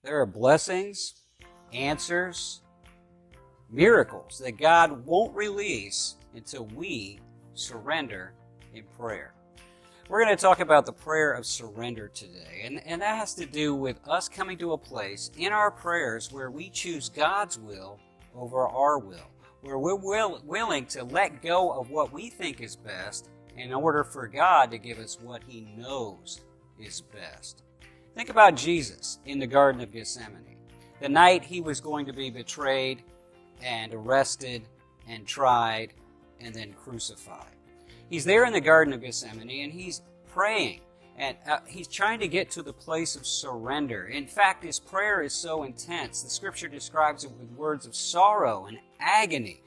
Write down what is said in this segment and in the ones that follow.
There are blessings, answers, miracles that God won't release until we surrender in prayer. We're going to talk about the prayer of surrender today, and that has to do with us coming to a place in our prayers where we choose God's will over our will, where we're willing to let go of what we think is best in order for God to give us what He knows is best. Think about Jesus in the Garden of Gethsemane. The night He was going to be betrayed and arrested and tried and then crucified. He's there in the Garden of Gethsemane and He's praying and He's trying to get to the place of surrender. In fact, His prayer is so intense. The Scripture describes it with words of sorrow and agony.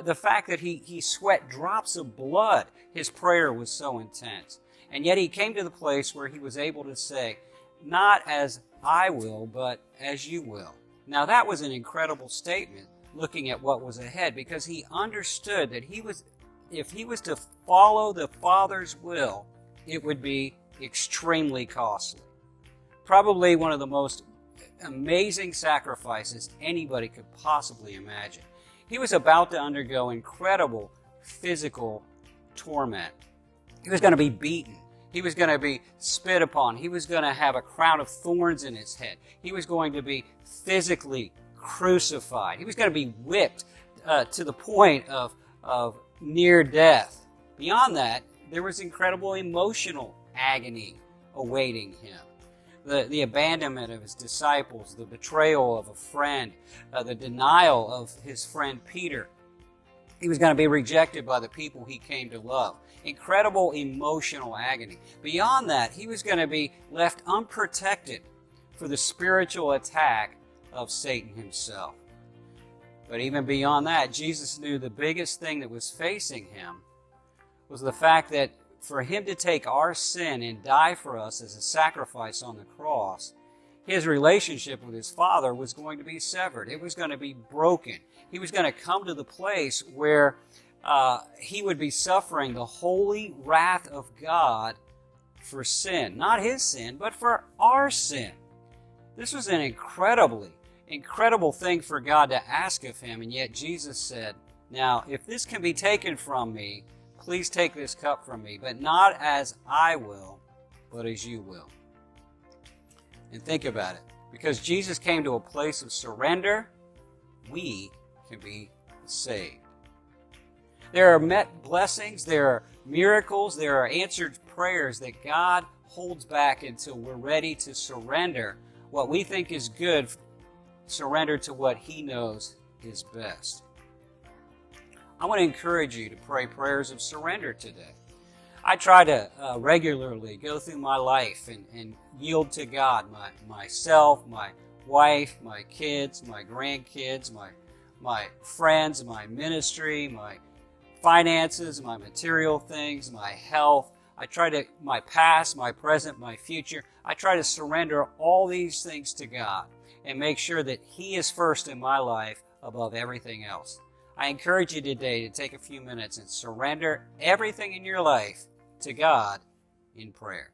The fact that he sweat drops of blood, His prayer was so intense. And yet He came to the place where He was able to say, "Not as I will, but as you will." Now that was an incredible statement looking at what was ahead, because He understood that if He was to follow the Father's will, it would be extremely costly. Probably one of the most amazing sacrifices anybody could possibly imagine. He was about to undergo incredible physical torment. He was going to be beaten. He was going to be spit upon. He was going to have a crown of thorns in His head. He was going to be physically crucified. He was going to be whipped to the point of near death. Beyond that, there was incredible emotional agony awaiting Him. The abandonment of His disciples, the betrayal of a friend, the denial of His friend Peter. He was going to be rejected by the people He came to love. Incredible emotional agony. Beyond that, He was going to be left unprotected for the spiritual attack of Satan himself. But even beyond that, Jesus knew the biggest thing that was facing Him was the fact that for Him to take our sin and die for us as a sacrifice on the cross, His relationship with His Father was going to be severed. It was going to be broken. He was going to come to the place where He would be suffering the holy wrath of God for sin. Not His sin, but for our sin. This was an incredible thing for God to ask of Him, and yet Jesus said, "Now, if this can be taken from me, please take this cup from me, but not as I will, but as you will." And think about it. Because Jesus came to a place of surrender, we can be saved. There are blessings, there are miracles, there are answered prayers that God holds back until we're ready to surrender what we think is good, surrender to what He knows is best. I want to encourage you to pray prayers of surrender today. I try to regularly go through my life and yield to God myself, my wife, my kids, my grandkids, my friends, my ministry, my finances, my material things, my health. My past, my present, my future. I try to surrender all these things to God and make sure that He is first in my life above everything else. I encourage you today to take a few minutes and surrender everything in your life to God in prayer.